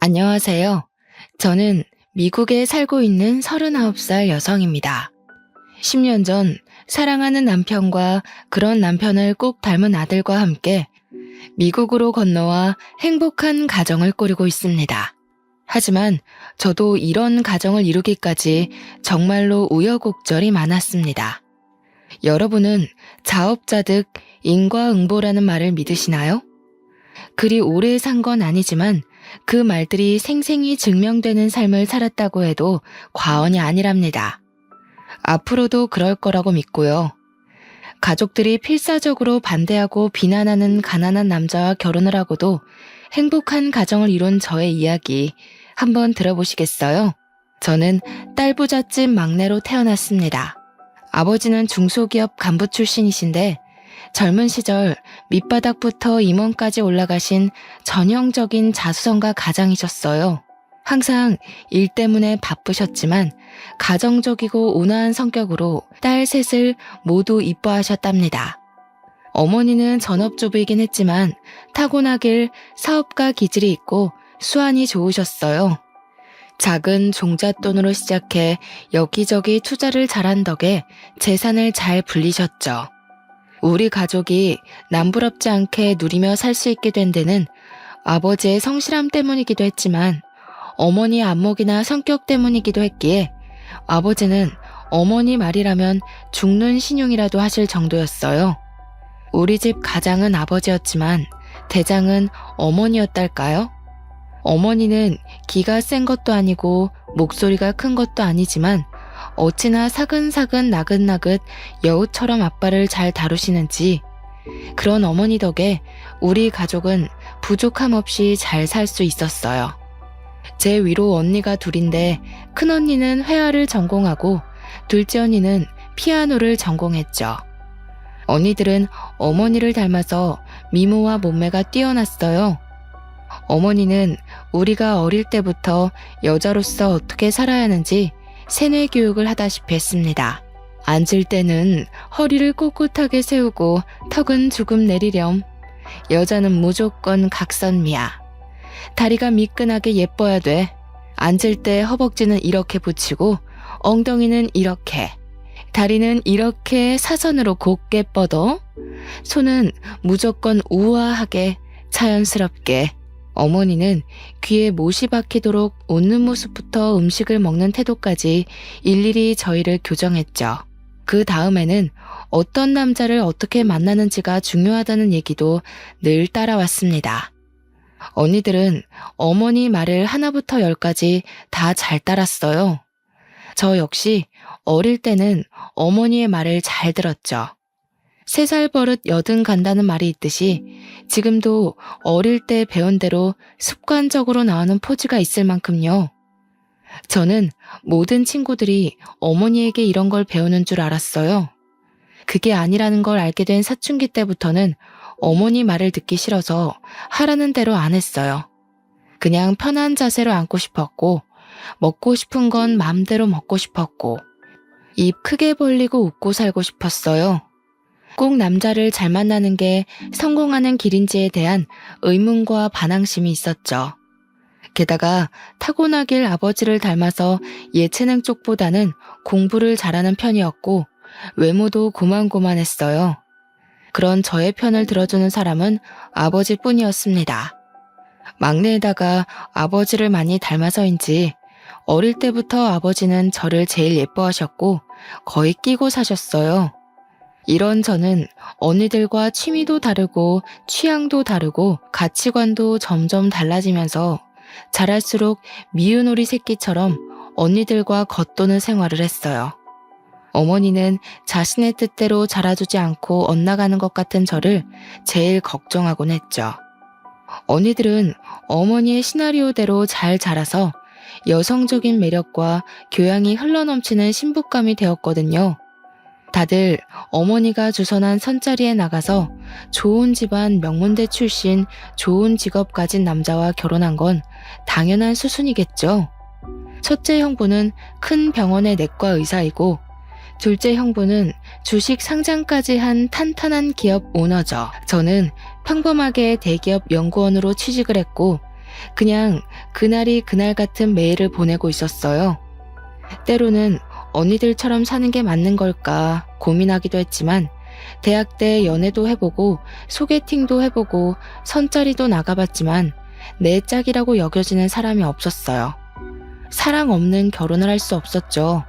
안녕하세요. 저는 미국에 살고 있는 39살 여성입니다. 10년 전 사랑하는 남편과 그런 남편을 꼭 닮은 아들과 함께 미국으로 건너와 행복한 가정을 꾸리고 있습니다. 하지만 저도 이런 가정을 이루기까지 정말로 우여곡절이 많았습니다. 여러분은 자업자득 인과응보라는 말을 믿으시나요? 그리 오래 산 건 아니지만 그 말들이 생생히 증명되는 삶을 살았다고 해도 과언이 아니랍니다. 앞으로도 그럴 거라고 믿고요. 가족들이 필사적으로 반대하고 비난하는 가난한 남자와 결혼을 하고도 행복한 가정을 이룬 저의 이야기 한번 들어보시겠어요? 저는 딸부잣집 막내로 태어났습니다. 아버지는 중소기업 간부 출신이신데 젊은 시절 밑바닥부터 임원까지 올라가신 전형적인 자수성가 가장이셨어요. 항상 일 때문에 바쁘셨지만 가정적이고 온화한 성격으로 딸 셋을 모두 이뻐하셨답니다. 어머니는 전업주부이긴 했지만 타고나길 사업가 기질이 있고 수완이 좋으셨어요. 작은 종잣돈으로 시작해 여기저기 투자를 잘한 덕에 재산을 잘 불리셨죠. 우리 가족이 남부럽지 않게 누리며 살 수 있게 된 데는 아버지의 성실함 때문이기도 했지만 어머니의 안목이나 성격 때문이기도 했기에 아버지는 어머니 말이라면 죽는 신용이라도 하실 정도였어요. 우리 집 가장은 아버지였지만 대장은 어머니였달까요? 어머니는 기가 센 것도 아니고 목소리가 큰 것도 아니지만 어찌나 사근사근 나긋나긋 여우처럼 아빠를 잘 다루시는지 그런 어머니 덕에 우리 가족은 부족함 없이 잘 살 수 있었어요. 제 위로 언니가 둘인데 큰언니는 회화를 전공하고 둘째 언니는 피아노를 전공했죠. 언니들은 어머니를 닮아서 미모와 몸매가 뛰어났어요. 어머니는 우리가 어릴 때부터 여자로서 어떻게 살아야 하는지 세뇌 교육을 하다시피 했습니다. 앉을 때는 허리를 꼿꼿하게 세우고 턱은 조금 내리렴. 여자는 무조건 각선미야. 다리가 미끈하게 예뻐야 돼. 앉을 때 허벅지는 이렇게 붙이고 엉덩이는 이렇게. 다리는 이렇게 사선으로 곧게 뻗어. 손은 무조건 우아하게 자연스럽게. 어머니는 귀에 못이 박히도록 웃는 모습부터 음식을 먹는 태도까지 일일이 저희를 교정했죠. 그 다음에는 어떤 남자를 어떻게 만나는지가 중요하다는 얘기도 늘 따라왔습니다. 언니들은 어머니 말을 하나부터 열까지 다 잘 따랐어요. 저 역시 어릴 때는 어머니의 말을 잘 들었죠. 3살 버릇 여든 간다는 말이 있듯이 지금도 어릴 때 배운 대로 습관적으로 나오는 포즈가 있을 만큼요. 저는 모든 친구들이 어머니에게 이런 걸 배우는 줄 알았어요. 그게 아니라는 걸 알게 된 사춘기 때부터는 어머니 말을 듣기 싫어서 하라는 대로 안 했어요. 그냥 편한 자세로 앉고 싶었고 먹고 싶은 건 마음대로 먹고 싶었고 입 크게 벌리고 웃고 살고 싶었어요. 꼭 남자를 잘 만나는 게 성공하는 길인지에 대한 의문과 반항심이 있었죠. 게다가 타고나길 아버지를 닮아서 예체능 쪽보다는 공부를 잘하는 편이었고 외모도 고만고만했어요. 그런 저의 편을 들어주는 사람은 아버지뿐이었습니다. 막내에다가 아버지를 많이 닮아서인지 어릴 때부터 아버지는 저를 제일 예뻐하셨고 거의 끼고 사셨어요. 이런 저는 언니들과 취미도 다르고 취향도 다르고 가치관도 점점 달라지면서 자랄수록 미운 오리 새끼처럼 언니들과 겉도는 생활을 했어요. 어머니는 자신의 뜻대로 자라주지 않고 엇나가는 것 같은 저를 제일 걱정하곤 했죠. 언니들은 어머니의 시나리오대로 잘 자라서 여성적인 매력과 교양이 흘러넘치는 신부감이 되었거든요. 다들 어머니가 주선한 선자리에 나가서 좋은 집안 명문대 출신 좋은 직업 가진 남자와 결혼한 건 당연한 수순이겠죠. 첫째 형부는 큰 병원의 내과 의사이고 둘째 형부는 주식 상장까지 한 탄탄한 기업 오너죠. 저는 평범하게 대기업 연구원으로 취직을 했고 그냥 그날이 그날 같은 매일을 보내고 있었어요. 때로는 언니들처럼 사는 게 맞는 걸까 고민하기도 했지만 대학 때 연애도 해보고 소개팅도 해보고 선짜리도 나가봤지만 내 짝이라고 여겨지는 사람이 없었어요. 사랑 없는 결혼을 할 수 없었죠.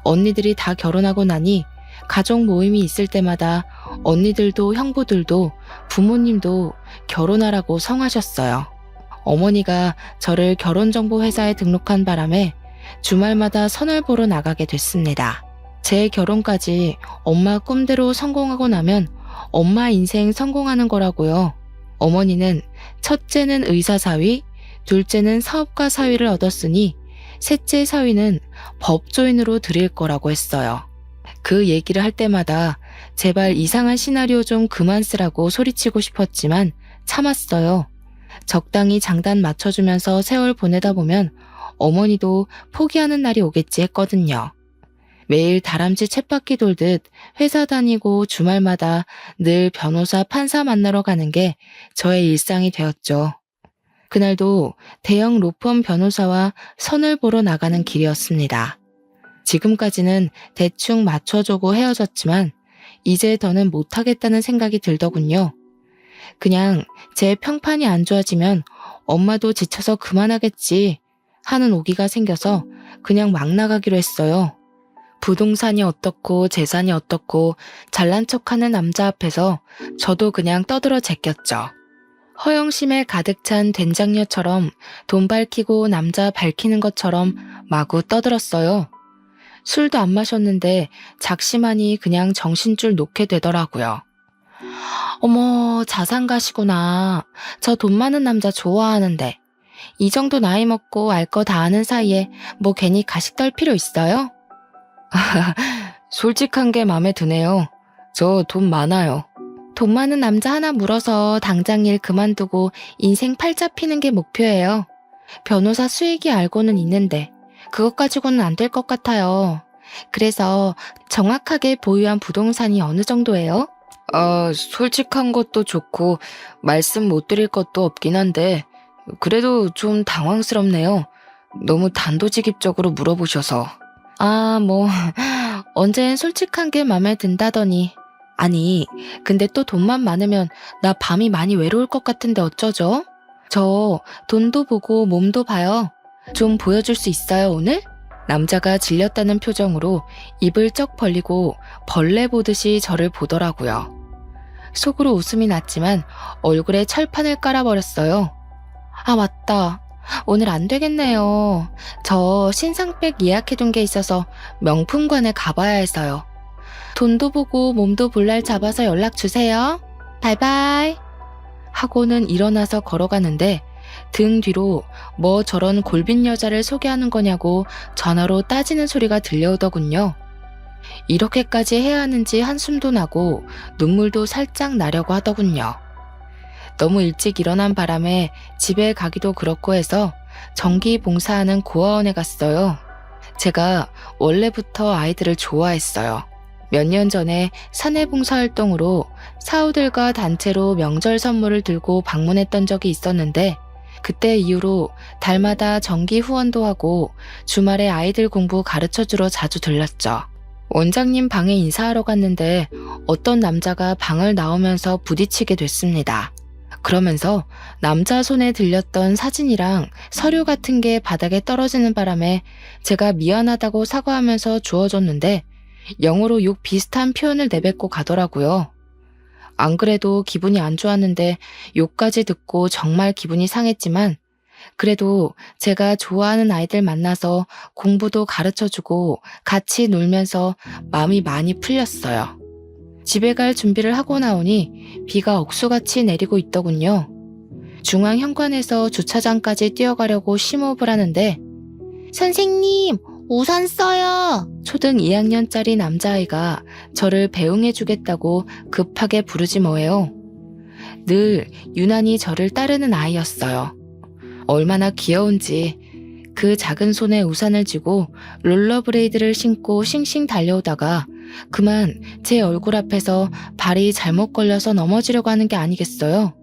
언니들이 다 결혼하고 나니 가족 모임이 있을 때마다 언니들도 형부들도 부모님도 결혼하라고 성하셨어요. 어머니가 저를 결혼정보회사에 등록한 바람에 주말마다 선을 보러 나가게 됐습니다. 제 결혼까지 엄마 꿈대로 성공하고 나면 엄마 인생 성공하는 거라고요. 어머니는 첫째는 의사 사위, 둘째는 사업가 사위를 얻었으니 셋째 사위는 법조인으로 드릴 거라고 했어요. 그 얘기를 할 때마다 제발 이상한 시나리오 좀 그만 쓰라고 소리치고 싶었지만 참았어요. 적당히 장단 맞춰주면서 세월 보내다 보면 어머니도 포기하는 날이 오겠지 했거든요. 매일 다람쥐 쳇바퀴 돌듯 회사 다니고 주말마다 늘 변호사 판사 만나러 가는 게 저의 일상이 되었죠. 그날도 대형 로펌 변호사와 선을 보러 나가는 길이었습니다. 지금까지는 대충 맞춰주고 헤어졌지만 이제 더는 못하겠다는 생각이 들더군요. 그냥 제 평판이 안 좋아지면 엄마도 지쳐서 그만하겠지 하는 오기가 생겨서 그냥 막 나가기로 했어요. 부동산이 어떻고 재산이 어떻고 잘난 척하는 남자 앞에서 저도 그냥 떠들어 제꼈죠. 허영심에 가득 찬 된장녀처럼 돈 밝히고 남자 밝히는 것처럼 마구 떠들었어요. 술도 안 마셨는데 작심하니 그냥 정신줄 놓게 되더라고요. 어머, 자산가시구나. 저 돈 많은 남자 좋아하는데. 이 정도 나이 먹고 알 거 다 아는 사이에 뭐 괜히 가식 떨 필요 있어요? 솔직한 게 마음에 드네요. 저 돈 많아요. 돈 많은 남자 하나 물어서 당장 일 그만두고 인생 팔자 피는 게 목표예요. 변호사 수익이 알고는 있는데 그것 가지고는 안 될 것 같아요. 그래서 정확하게 보유한 부동산이 어느 정도예요? 솔직한 것도 좋고 말씀 못 드릴 것도 없긴 한데 그래도 좀 당황스럽네요. 너무 단도직입적으로 물어보셔서. 언젠 솔직한 게 맘에 든다더니. 아니, 근데 또 돈만 많으면 나 밤이 많이 외로울 것 같은데 어쩌죠? 저 돈도 보고 몸도 봐요. 좀 보여줄 수 있어요, 오늘? 남자가 질렸다는 표정으로 입을 쩍 벌리고 벌레 보듯이 저를 보더라고요. 속으로 웃음이 났지만 얼굴에 철판을 깔아버렸어요. 아, 맞다. 오늘 안 되겠네요. 저 신상백 예약해둔 게 있어서 명품관에 가봐야 해서요. 돈도 보고 몸도 볼 날 잡아서 연락 주세요. 바이바이. 하고는 일어나서 걸어가는데 등 뒤로 뭐 저런 골빈 여자를 소개하는 거냐고 전화로 따지는 소리가 들려오더군요. 이렇게까지 해야 하는지 한숨도 나고 눈물도 살짝 나려고 하더군요. 너무 일찍 일어난 바람에 집에 가기도 그렇고 해서 전기 봉사하는 고아원에 갔어요. 제가 원래부터 아이들을 좋아했어요. 몇 년 전에 사내 봉사활동으로 사우들과 단체로 명절 선물을 들고 방문했던 적이 있었는데 그때 이후로 달마다 정기 후원도 하고 주말에 아이들 공부 가르쳐주러 자주 들렀죠. 원장님 방에 인사하러 갔는데 어떤 남자가 방을 나오면서 부딪히게 됐습니다. 그러면서 남자 손에 들렸던 사진이랑 서류 같은 게 바닥에 떨어지는 바람에 제가 미안하다고 사과하면서 주워줬는데 영어로 욕 비슷한 표현을 내뱉고 가더라고요. 안 그래도 기분이 안 좋았는데 욕까지 듣고 정말 기분이 상했지만 그래도 제가 좋아하는 아이들 만나서 공부도 가르쳐주고 같이 놀면서 마음이 많이 풀렸어요. 집에 갈 준비를 하고 나오니 비가 억수같이 내리고 있더군요. 중앙현관에서 주차장까지 뛰어가려고 심호흡을 하는데 선생님, 우산 써요. 초등 2학년짜리 남자아이가 저를 배웅해주겠다고 급하게 부르지 뭐예요. 늘 유난히 저를 따르는 아이였어요. 얼마나 귀여운지 그 작은 손에 우산을 쥐고 롤러브레이드를 신고 싱싱 달려오다가 그만 제 얼굴 앞에서 발이 잘못 걸려서 넘어지려고 하는 게 아니겠어요.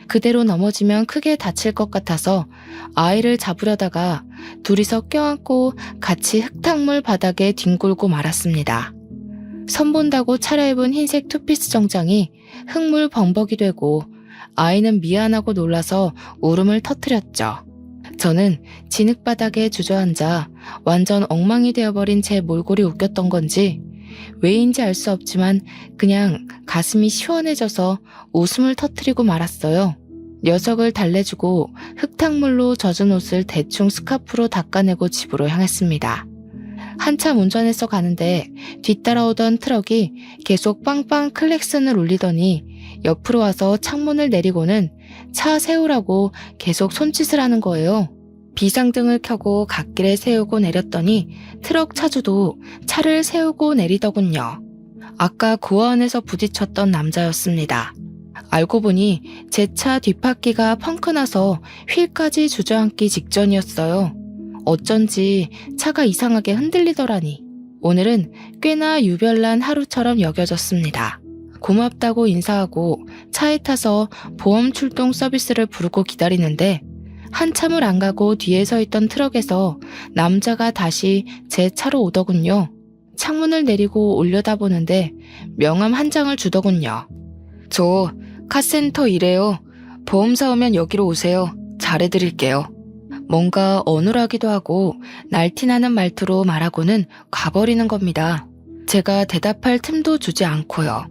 그대로 넘어지면 크게 다칠 것 같아서 아이를 잡으려다가 둘이서 껴안고 같이 흙탕물 바닥에 뒹굴고 말았습니다. 선본다고 차려입은 흰색 투피스 정장이 흙물 범벅이 되고 아이는 미안하고 놀라서 울음을 터뜨렸죠. 저는 진흙바닥에 주저앉아 완전 엉망이 되어버린 제 몰골이 웃겼던 건지 왜인지 알 수 없지만 그냥 가슴이 시원해져서 웃음을 터뜨리고 말았어요. 녀석을 달래주고 흙탕물로 젖은 옷을 대충 스카프로 닦아내고 집으로 향했습니다. 한참 운전해서 가는데 뒤따라오던 트럭이 계속 빵빵 클렉슨을 울리더니 옆으로 와서 창문을 내리고는 차 세우라고 계속 손짓을 하는 거예요. 비상등을 켜고 갓길에 세우고 내렸더니 트럭 차주도 차를 세우고 내리더군요. 아까 고아원에서 부딪혔던 남자였습니다. 알고 보니 제 차 뒷바퀴가 펑크나서 휠까지 주저앉기 직전이었어요. 어쩐지 차가 이상하게 흔들리더라니. 오늘은 꽤나 유별난 하루처럼 여겨졌습니다. 고맙다고 인사하고 차에 타서 보험 출동 서비스를 부르고 기다리는데 한참을 안 가고 뒤에 서 있던 트럭에서 남자가 다시 제 차로 오더군요. 창문을 내리고 올려다보는데 명함 한 장을 주더군요. 저 카센터 일해요. 보험사 오면 여기로 오세요. 잘해드릴게요. 뭔가 어눌하기도 하고 날티나는 말투로 말하고는 가버리는 겁니다. 제가 대답할 틈도 주지 않고요.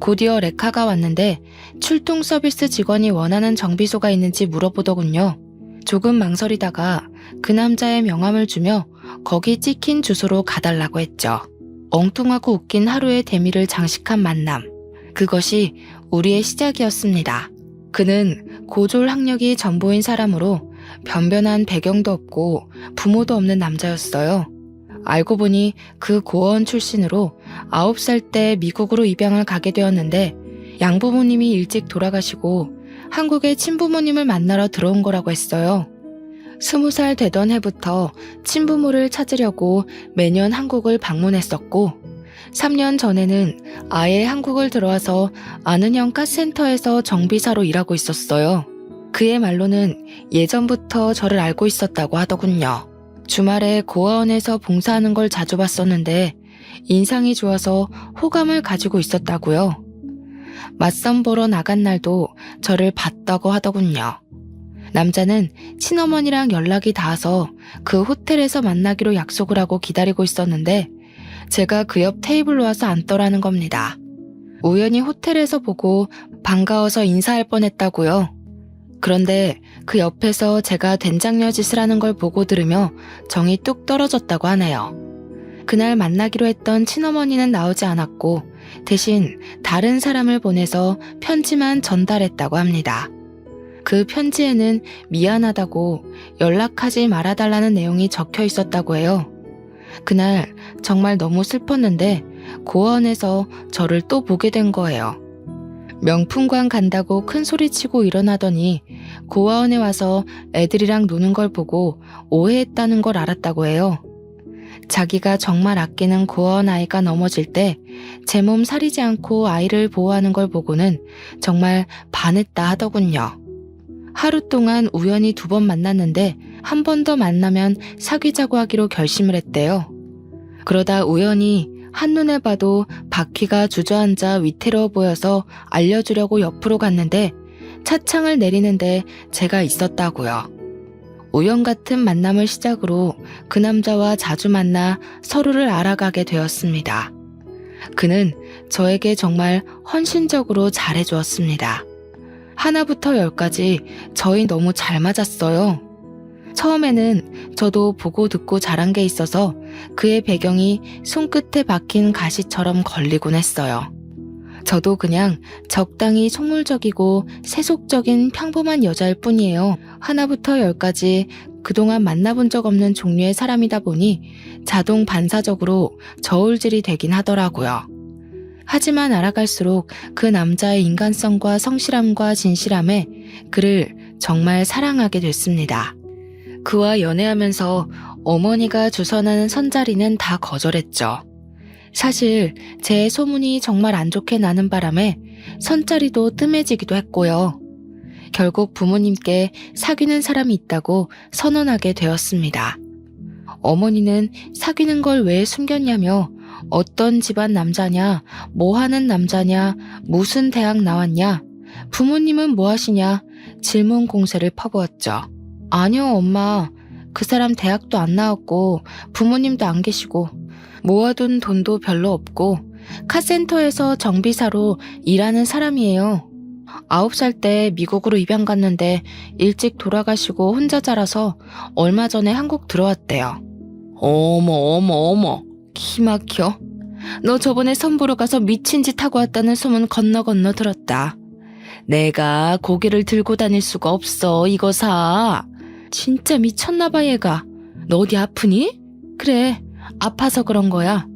곧이어 레카가 왔는데 출동 서비스 직원이 원하는 정비소가 있는지 물어보더군요. 조금 망설이다가 그 남자의 명함을 주며 거기 찍힌 주소로 가달라고 했죠. 엉뚱하고 웃긴 하루의 대미를 장식한 만남. 그것이 우리의 시작이었습니다. 그는 고졸 학력이 전부인 사람으로 변변한 배경도 없고 부모도 없는 남자였어요. 알고 보니 그 고아원 출신으로 9살 때 미국으로 입양을 가게 되었는데 양부모님이 일찍 돌아가시고 한국의 친부모님을 만나러 들어온 거라고 했어요. 20살 되던 해부터 친부모를 찾으려고 매년 한국을 방문했었고 3년 전에는 아예 한국을 들어와서 아는 형 카센터에서 정비사로 일하고 있었어요. 그의 말로는 예전부터 저를 알고 있었다고 하더군요. 주말에 고아원에서 봉사하는 걸 자주 봤었는데 인상이 좋아서 호감을 가지고 있었다고요. 맞선 보러 나간 날도 저를 봤다고 하더군요. 남자는 친어머니랑 연락이 닿아서 그 호텔에서 만나기로 약속을 하고 기다리고 있었는데 제가 그 옆 테이블로 와서 앉더라는 겁니다. 우연히 호텔에서 보고 반가워서 인사할 뻔했다고요. 그런데 그 옆에서 제가 된장녀 짓을 하는 걸 보고 들으며 정이 뚝 떨어졌다고 하네요. 그날 만나기로 했던 친어머니는 나오지 않았고 대신 다른 사람을 보내서 편지만 전달했다고 합니다. 그 편지에는 미안하다고 연락하지 말아달라는 내용이 적혀 있었다고 해요. 그날 정말 너무 슬펐는데 고아원에서 저를 또 보게 된 거예요. 명품관 간다고 큰 소리치고 일어나더니 고아원에 와서 애들이랑 노는 걸 보고 오해했다는 걸 알았다고 해요. 자기가 정말 아끼는 고아원 아이가 넘어질 때 제 몸 사리지 않고 아이를 보호하는 걸 보고는 정말 반했다 하더군요. 하루 동안 우연히 2번 만났는데 한 번 더 만나면 사귀자고 하기로 결심을 했대요. 그러다 우연히 한눈에 봐도 바퀴가 주저앉아 위태로워 보여서 알려주려고 옆으로 갔는데 차창을 내리는데 제가 있었다고요. 우연 같은 만남을 시작으로 그 남자와 자주 만나 서로를 알아가게 되었습니다. 그는 저에게 정말 헌신적으로 잘해주었습니다. 하나부터 10까지 저희 너무 잘 맞았어요. 처음에는 저도 보고 듣고 자란 게 있어서 그의 배경이 손끝에 박힌 가시처럼 걸리곤 했어요. 저도 그냥 적당히 속물적이고 세속적인 평범한 여자일 뿐이에요. 하나부터 10까지 그동안 만나본 적 없는 종류의 사람이다 보니 자동 반사적으로 저울질이 되긴 하더라고요. 하지만 알아갈수록 그 남자의 인간성과 성실함과 진실함에 그를 정말 사랑하게 됐습니다. 그와 연애하면서 어머니가 주선하는 선자리는 다 거절했죠. 사실 제 소문이 정말 안 좋게 나는 바람에 선자리도 뜸해지기도 했고요. 결국 부모님께 사귀는 사람이 있다고 선언하게 되었습니다. 어머니는 사귀는 걸 왜 숨겼냐며 어떤 집안 남자냐, 뭐 하는 남자냐, 무슨 대학 나왔냐, 부모님은 뭐 하시냐 질문 공세를 퍼부었죠. 아니요, 엄마. 그 사람 대학도 안 나왔고 부모님도 안 계시고 모아둔 돈도 별로 없고 카센터에서 정비사로 일하는 사람이에요. 9살 때 미국으로 입양 갔는데 일찍 돌아가시고 혼자 자라서 얼마 전에 한국 들어왔대요. 어머. 키 막혀. 너 저번에 선보러 가서 미친 짓 하고 왔다는 소문 건너 들었다. 내가 고개를 들고 다닐 수가 없어, 이거 사. 진짜 미쳤나봐, 얘가. 너 어디 아프니? 그래, 아파서 그런 거야.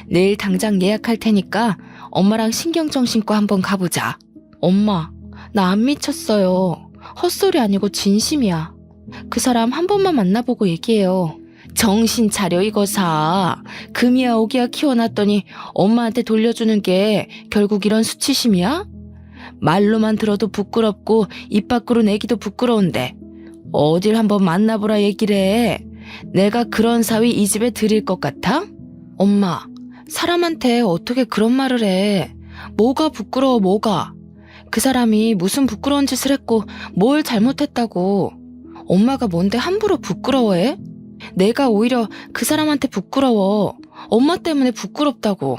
내일 당장 예약할 테니까 엄마랑 신경정신과 한번 가보자. 엄마, 나 안 미쳤어요. 헛소리 아니고 진심이야. 그 사람 한 번만 만나보고 얘기해요. 정신 차려, 이거 사. 금이야 오기야 키워놨더니 엄마한테 돌려주는 게 결국 이런 수치심이야? 말로만 들어도 부끄럽고 입 밖으로 내기도 부끄러운데 어딜 한번 만나보라 얘기를 해. 내가 그런 사위 이 집에 들일 것 같아? 엄마, 사람한테 어떻게 그런 말을 해. 뭐가 부끄러워, 뭐가. 그 사람이 무슨 부끄러운 짓을 했고 뭘 잘못했다고. 엄마가 뭔데 함부로 부끄러워해? 내가 오히려 그 사람한테 부끄러워. 엄마 때문에 부끄럽다고.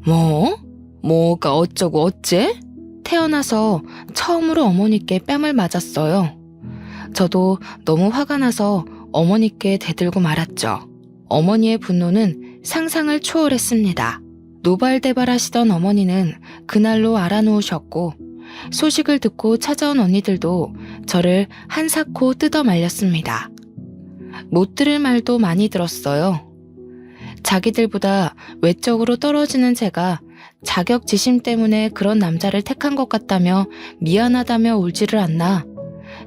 뭐? 뭐가 어쩌고 어째? 태어나서 처음으로 어머니께 뺨을 맞았어요. 저도 너무 화가 나서 어머니께 대들고 말았죠. 어머니의 분노는 상상을 초월했습니다. 노발대발하시던 어머니는 그날로 알아놓으셨고 소식을 듣고 찾아온 언니들도 저를 한사코 뜯어 말렸습니다. 못 들을 말도 많이 들었어요. 자기들보다 외적으로 떨어지는 제가 자격지심 때문에 그런 남자를 택한 것 같다며 미안하다며 울지를 않나.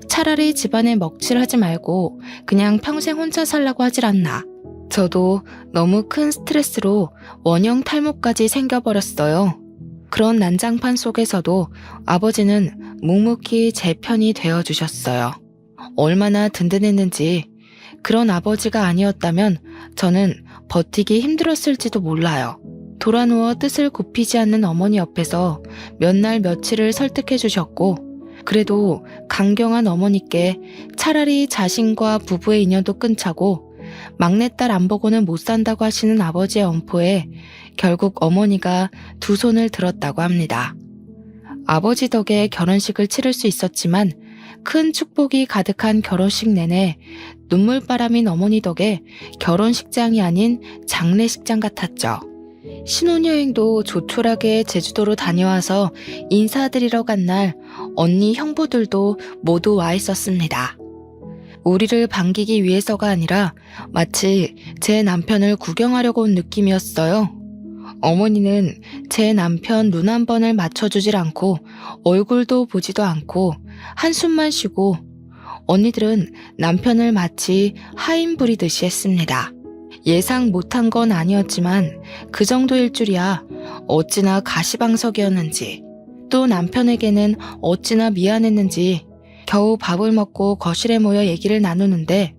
차라리 집안에 먹칠하지 말고 그냥 평생 혼자 살라고 하질 않나. 저도 너무 큰 스트레스로 원형 탈모까지 생겨버렸어요. 그런 난장판 속에서도 아버지는 묵묵히 제 편이 되어주셨어요. 얼마나 든든했는지. 그런 아버지가 아니었다면 저는 버티기 힘들었을지도 몰라요. 돌아누워 뜻을 굽히지 않는 어머니 옆에서 몇 날 며칠을 설득해 주셨고 그래도 강경한 어머니께 차라리 자신과 부부의 인연도 끊자고 막내딸 안 보고는 못 산다고 하시는 아버지의 엄포에 결국 어머니가 두 손을 들었다고 합니다. 아버지 덕에 결혼식을 치를 수 있었지만 큰 축복이 가득한 결혼식 내내 눈물바람인 어머니 덕에 결혼식장이 아닌 장례식장 같았죠. 신혼여행도 조촐하게 제주도로 다녀와서 인사드리러 간 날 언니 형부들도 모두 와 있었습니다. 우리를 반기기 위해서가 아니라 마치 제 남편을 구경하려고 온 느낌이었어요. 어머니는 제 남편 눈 한 번을 맞춰주질 않고 얼굴도 보지도 않고 한숨만 쉬고 언니들은 남편을 마치 하인 부리듯이 했습니다. 예상 못한 건 아니었지만 그 정도일 줄이야 어찌나 가시방석이었는지 또 남편에게는 어찌나 미안했는지 겨우 밥을 먹고 거실에 모여 얘기를 나누는데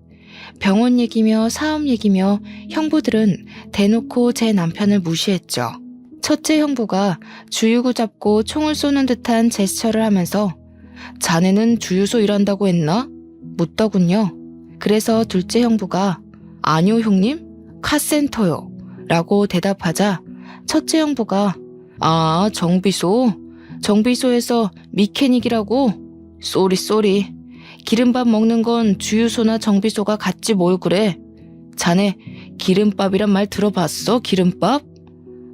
병원 얘기며 사업 얘기며 형부들은 대놓고 제 남편을 무시했죠. 첫째 형부가 주유구 잡고 총을 쏘는 듯한 제스처를 하면서 자네는 주유소 일한다고 했나? 묻더군요. 그래서 둘째 형부가 아니요 형님, 카센터요 라고 대답하자 첫째 형부가 아 정비소에서 미케닉이라고? 쏘리 기름밥 먹는 건 주유소나 정비소가 같지 뭘 그래. 자네 기름밥이란 말 들어봤어? 기름밥?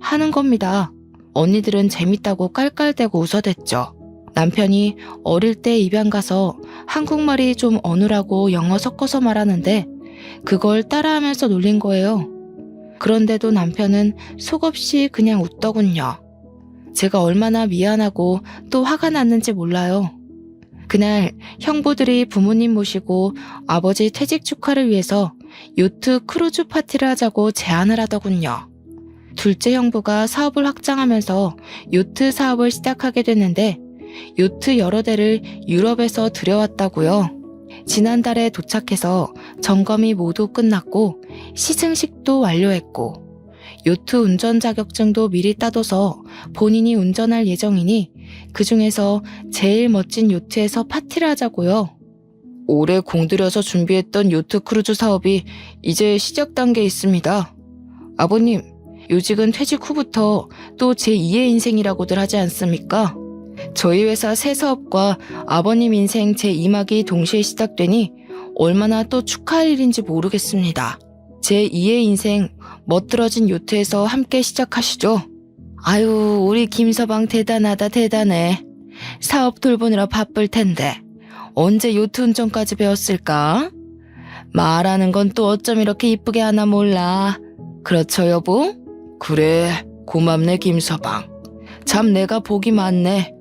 하는 겁니다. 언니들은 재밌다고 깔깔대고 웃어댔죠. 남편이 어릴 때 입양 가서 한국말이 좀 어눌하고 영어 섞어서 말하는데 그걸 따라하면서 놀린 거예요. 그런데도 남편은 속없이 그냥 웃더군요. 제가 얼마나 미안하고 또 화가 났는지 몰라요. 그날 형부들이 부모님 모시고 아버지 퇴직 축하를 위해서 요트 크루즈 파티를 하자고 제안을 하더군요. 둘째 형부가 사업을 확장하면서 요트 사업을 시작하게 됐는데 요트 여러 대를 유럽에서 들여왔다고요. 지난달에 도착해서 점검이 모두 끝났고 시승식도 완료했고 요트 운전 자격증도 미리 따둬서 본인이 운전할 예정이니 그중에서 제일 멋진 요트에서 파티를 하자고요. 올해 공들여서 준비했던 요트 크루즈 사업이 이제 시작 단계에 있습니다. 아버님, 요직은 퇴직 후부터 또 제2의 인생이라고들 하지 않습니까? 저희 회사 새 사업과 아버님 인생 제2막이 동시에 시작되니 얼마나 또 축하할 일인지 모르겠습니다. 제2의 인생 멋들어진 요트에서 함께 시작하시죠. 아유, 우리 김서방 대단하다 대단해. 사업 돌보느라 바쁠 텐데 언제 요트 운전까지 배웠을까? 말하는 건 또 어쩜 이렇게 이쁘게 하나 몰라. 그렇죠 여보? 그래, 고맙네 김서방. 참 내가 복이 많네.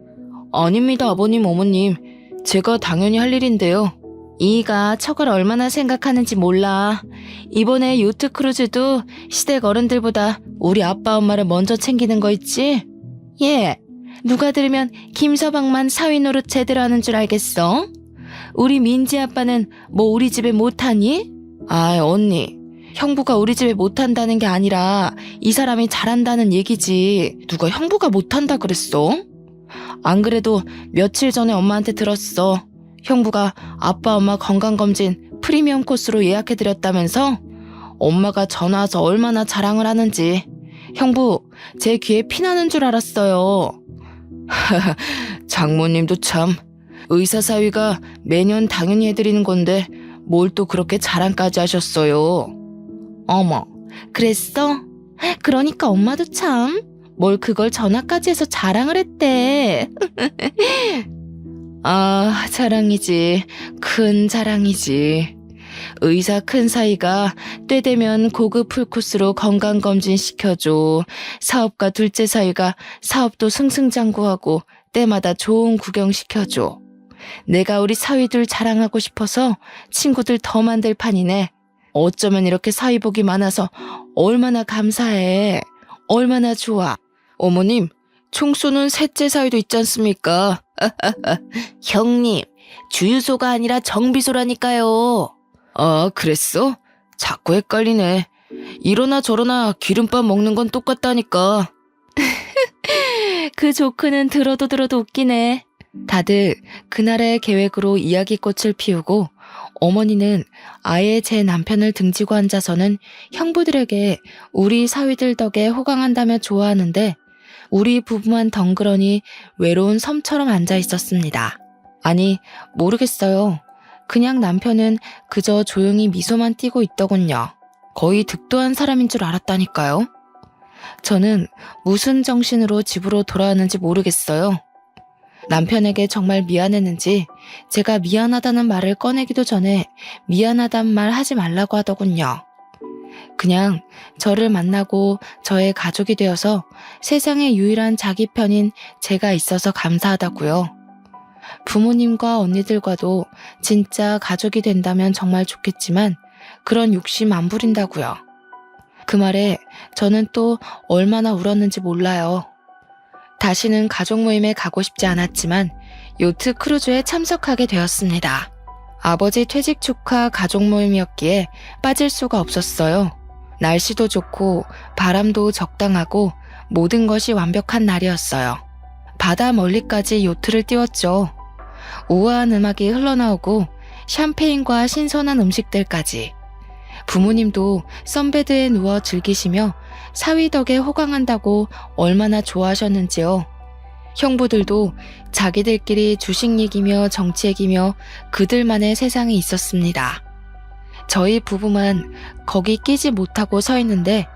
아닙니다 아버님 어머님, 제가 당연히 할 일인데요. 이가 척을 얼마나 생각하는지 몰라. 이번에 요트 크루즈도 시댁 어른들보다 우리 아빠 엄마를 먼저 챙기는 거 있지? 예, 누가 들으면 김서방만 사위 노릇 제대로 하는 줄 알겠어? 우리 민지 아빠는 뭐 우리 집에 못하니? 아 언니, 형부가 우리 집에 못한다는 게 아니라 이 사람이 잘한다는 얘기지. 누가 형부가 못한다 그랬어? 안 그래도 며칠 전에 엄마한테 들었어. 형부가 아빠 엄마 건강검진 프리미엄 코스로 예약해드렸다면서? 엄마가 전화 와서 얼마나 자랑을 하는지. 형부, 제 귀에 피나는 줄 알았어요. 장모님도 참, 의사 사위가 매년 당연히 해드리는 건데 뭘 또 그렇게 자랑까지 하셨어요. 어머, 그랬어? 그러니까 엄마도 참, 뭘 그걸 전화까지 해서 자랑을 했대. 아, 자랑이지. 큰 자랑이지. 의사 큰 사이가 때 되면 고급 풀코스로 건강검진 시켜줘. 사업가 둘째 사이가 사업도 승승장구하고 때마다 좋은 구경 시켜줘. 내가 우리 사위들 자랑하고 싶어서 친구들 더 만들 판이네. 어쩌면 이렇게 사위 복이 많아서 얼마나 감사해. 얼마나 좋아. 어머님, 총 쏘는 셋째 사위도 있지 않습니까? 형님, 주유소가 아니라 정비소라니까요. 아, 그랬어? 자꾸 헷갈리네. 이러나 저러나 기름밥 먹는 건 똑같다니까. 그 조크는 들어도 웃기네. 다들 그날의 계획으로 이야기꽃을 피우고 어머니는 아예 제 남편을 등지고 앉아서는 형부들에게 우리 사위들 덕에 호강한다며 좋아하는데 우리 부부만 덩그러니 외로운 섬처럼 앉아 있었습니다. 아니, 모르겠어요. 그냥 남편은 그저 조용히 미소만 띠고 있더군요. 거의 득도한 사람인 줄 알았다니까요. 저는 무슨 정신으로 집으로 돌아왔는지 모르겠어요. 남편에게 정말 미안했는지 제가 미안하다는 말을 꺼내기도 전에 미안하단 말 하지 말라고 하더군요. 그냥 저를 만나고 저의 가족이 되어서 세상에 유일한 자기 편인 제가 있어서 감사하다고요. 부모님과 언니들과도 진짜 가족이 된다면 정말 좋겠지만 그런 욕심 안 부린다고요. 그 말에 저는 또 얼마나 울었는지 몰라요. 다시는 가족 모임에 가고 싶지 않았지만 요트 크루즈에 참석하게 되었습니다. 아버지 퇴직 축하 가족 모임이었기에 빠질 수가 없었어요. 날씨도 좋고 바람도 적당하고 모든 것이 완벽한 날이었어요. 바다 멀리까지 요트를 띄웠죠. 우아한 음악이 흘러나오고 샴페인과 신선한 음식들까지. 부모님도 선베드에 누워 즐기시며 사위 덕에 호강한다고 얼마나 좋아하셨는지요. 형부들도 자기들끼리 주식 얘기며 정치 얘기며 그들만의 세상에 있었습니다. 저희 부부만 거기 끼지 못하고 서 있는데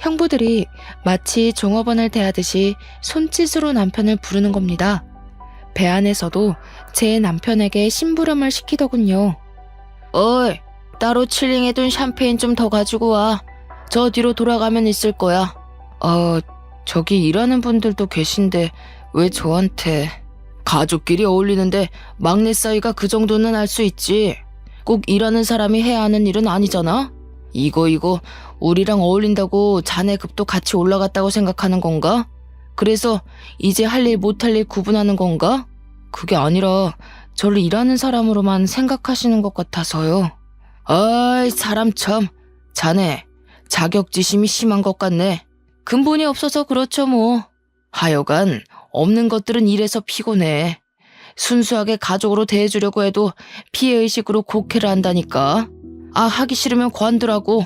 형부들이 마치 종업원을 대하듯이 손짓으로 남편을 부르는 겁니다. 배 안에서도 제 남편에게 심부름을 시키더군요. 어이, 따로 칠링해둔 샴페인 좀 더 가지고 와. 저 뒤로 돌아가면 있을 거야. 저기 일하는 분들도 계신데 왜 저한테. 가족끼리 어울리는데 막내 사이가 그 정도는 알 수 있지. 꼭 일하는 사람이 해야 하는 일은 아니잖아. 이거 우리랑 어울린다고 자네 급도 같이 올라갔다고 생각하는 건가? 그래서 이제 할 일 못할 일 구분하는 건가? 그게 아니라 저를 일하는 사람으로만 생각하시는 것 같아서요. 아이, 사람 참. 자네, 자격지심이 심한 것 같네. 근본이 없어서 그렇죠 뭐. 하여간 없는 것들은 일해서 피곤해. 순수하게 가족으로 대해주려고 해도 피해의식으로 곡해를 한다니까. 아, 하기 싫으면 관두라고.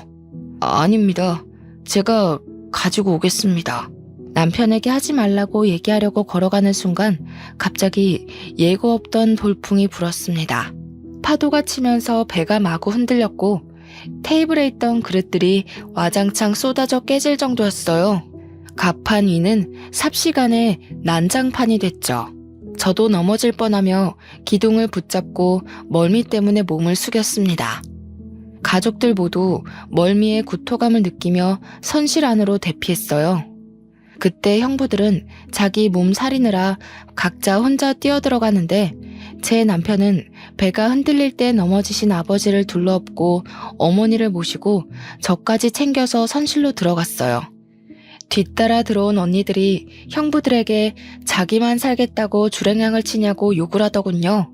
아닙니다. 제가 가지고 오겠습니다. 남편에게 하지 말라고 얘기하려고 걸어가는 순간 갑자기 예고 없던 돌풍이 불었습니다. 파도가 치면서 배가 마구 흔들렸고 테이블에 있던 그릇들이 와장창 쏟아져 깨질 정도였어요. 갑판 위는 삽시간에 난장판이 됐죠. 저도 넘어질 뻔하며 기둥을 붙잡고 멀미 때문에 몸을 숙였습니다. 가족들 모두 멀미의 구토감을 느끼며 선실 안으로 대피했어요. 그때 형부들은 자기 몸 사리느라 각자 혼자 뛰어들어가는데 제 남편은 배가 흔들릴 때 넘어지신 아버지를 둘러엎고 어머니를 모시고 저까지 챙겨서 선실로 들어갔어요. 뒤따라 들어온 언니들이 형부들에게 자기만 살겠다고 주랭랑을 치냐고 욕을 하더군요.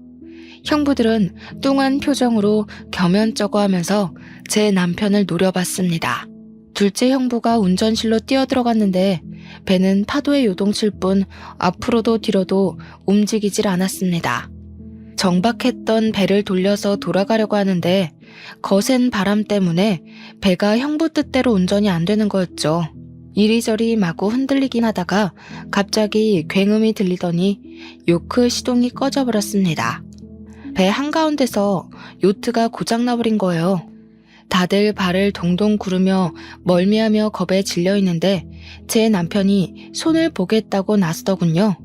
형부들은 뚱한 표정으로 겸연쩍어 하면서 제 남편을 노려봤습니다. 둘째 형부가 운전실로 뛰어들어갔는데 배는 파도에 요동칠 뿐 앞으로도 뒤로도 움직이질 않았습니다. 정박했던 배를 돌려서 돌아가려고 하는데 거센 바람 때문에 배가 형부 뜻대로 운전이 안 되는 거였죠. 이리저리 마구 흔들리긴 하다가 갑자기 굉음이 들리더니 요트 시동이 꺼져버렸습니다. 배 한가운데서 요트가 고장나버린 거예요. 다들 발을 동동 구르며 멀미하며 겁에 질려 있는데 제 남편이 손을 보겠다고 나서더군요.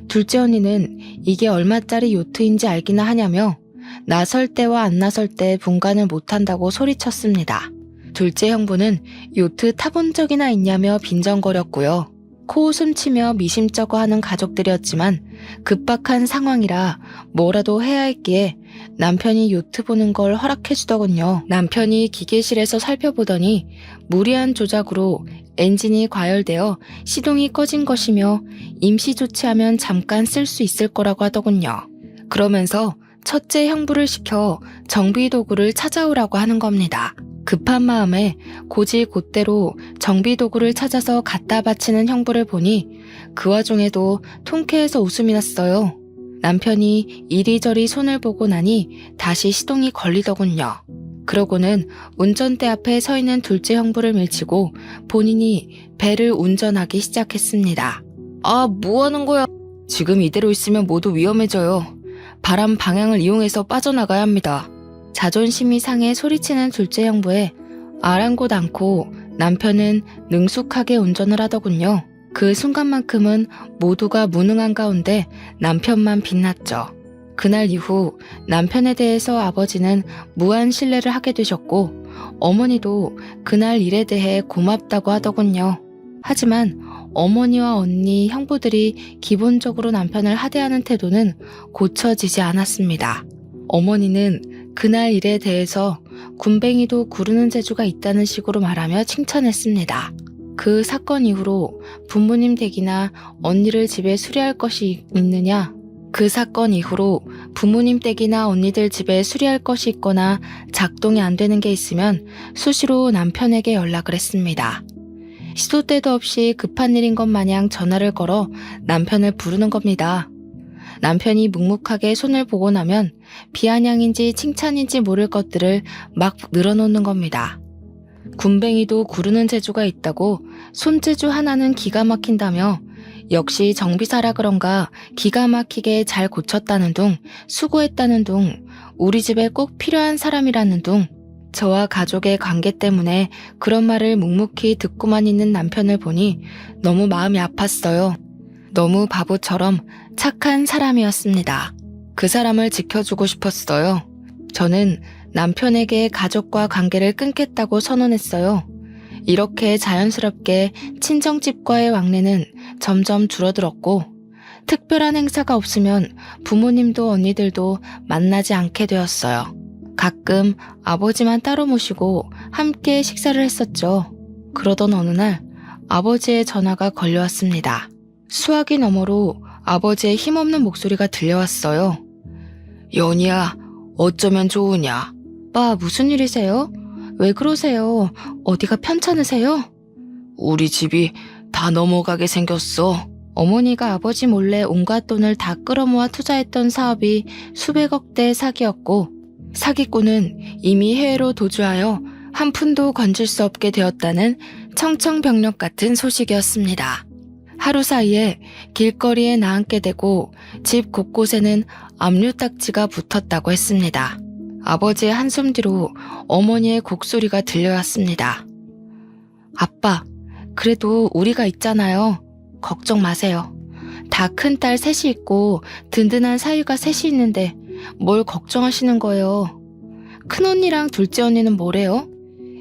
둘째 언니는 이게 얼마짜리 요트인지 알기나 하냐며 나설 때와 안 나설 때 분간을 못한다고 소리쳤습니다. 둘째 형부는 요트 타본 적이나 있냐며 빈정거렸고요. 코웃음 치며 미심쩍어 하는 가족들이었지만 급박한 상황이라 뭐라도 해야 했기에 남편이 요트 보는 걸 허락해주더군요. 남편이 기계실에서 살펴보더니 무리한 조작으로 엔진이 과열되어 시동이 꺼진 것이며 임시 조치하면 잠깐 쓸 수 있을 거라고 하더군요. 그러면서 첫째 형부를 시켜 정비 도구를 찾아오라고 하는 겁니다. 급한 마음에 고지곧대로 정비 도구를 찾아서 갖다 바치는 형부를 보니 그 와중에도 통쾌해서 웃음이 났어요. 남편이 이리저리 손을 보고 나니 다시 시동이 걸리더군요. 그러고는 운전대 앞에 서 있는 둘째 형부를 밀치고 본인이 배를 운전하기 시작했습니다. 아, 뭐 하는 거야? 지금 이대로 있으면 모두 위험해져요. 바람 방향을 이용해서 빠져나가야 합니다. 자존심이 상해 소리치는 둘째 형부에 아랑곳 않고 남편은 능숙하게 운전을 하더군요. 그 순간만큼은 모두가 무능한 가운데 남편만 빛났죠. 그날 이후 남편에 대해서 아버지는 무한 신뢰를 하게 되셨고 어머니도 그날 일에 대해 고맙다고 하더군요. 하지만 어머니와 언니, 형부들이 기본적으로 남편을 하대하는 태도는 고쳐지지 않았습니다. 어머니는 그날 일에 대해서 군뱅이도 구르는 재주가 있다는 식으로 말하며 칭찬했습니다. 그 사건 이후로 부모님 댁이나 언니를 집에 수리할 것이 있느냐? 그 사건 이후로 부모님 댁이나 언니들 집에 수리할 것이 있거나 작동이 안 되는 게 있으면 수시로 남편에게 연락을 했습니다. 시도 때도 없이 급한 일인 것 마냥 전화를 걸어 남편을 부르는 겁니다. 남편이 묵묵하게 손을 보고 나면 비아냥인지 칭찬인지 모를 것들을 막 늘어놓는 겁니다. 군뱅이도 구르는 재주가 있다고 손재주 하나는 기가 막힌다며 역시 정비사라 그런가 기가 막히게 잘 고쳤다는 둥, 수고했다는 둥, 우리 집에 꼭 필요한 사람이라는 둥, 저와 가족의 관계 때문에 그런 말을 묵묵히 듣고만 있는 남편을 보니 너무 마음이 아팠어요. 너무 바보처럼 착한 사람이었습니다. 그 사람을 지켜주고 싶었어요. 저는 남편에게 가족과 관계를 끊겠다고 선언했어요. 이렇게 자연스럽게 친정집과의 왕래는 점점 줄어들었고 특별한 행사가 없으면 부모님도 언니들도 만나지 않게 되었어요. 가끔 아버지만 따로 모시고 함께 식사를 했었죠. 그러던 어느 날 아버지의 전화가 걸려왔습니다. 수화기 너머로 아버지의 힘없는 목소리가 들려왔어요. 연희야, 어쩌면 좋으냐? 빠, 무슨 일이세요? 왜 그러세요? 어디가 편찮으세요? 우리 집이 다 넘어가게 생겼어. 어머니가 아버지 몰래 온갖 돈을 다 끌어모아 투자했던 사업이 수백억대의 사기였고 사기꾼은 이미 해외로 도주하여 한 푼도 건질 수 없게 되었다는 청천벽력 같은 소식이었습니다. 하루 사이에 길거리에 나앉게 되고 집 곳곳에는 압류딱지가 붙었다고 했습니다. 아버지의 한숨 뒤로 어머니의 곡소리가 들려왔습니다. 아빠, 그래도 우리가 있잖아요. 걱정 마세요. 다 큰딸 셋이 있고 든든한 사위가 셋이 있는데 뭘 걱정하시는 거예요. 큰언니랑 둘째 언니는 뭐래요?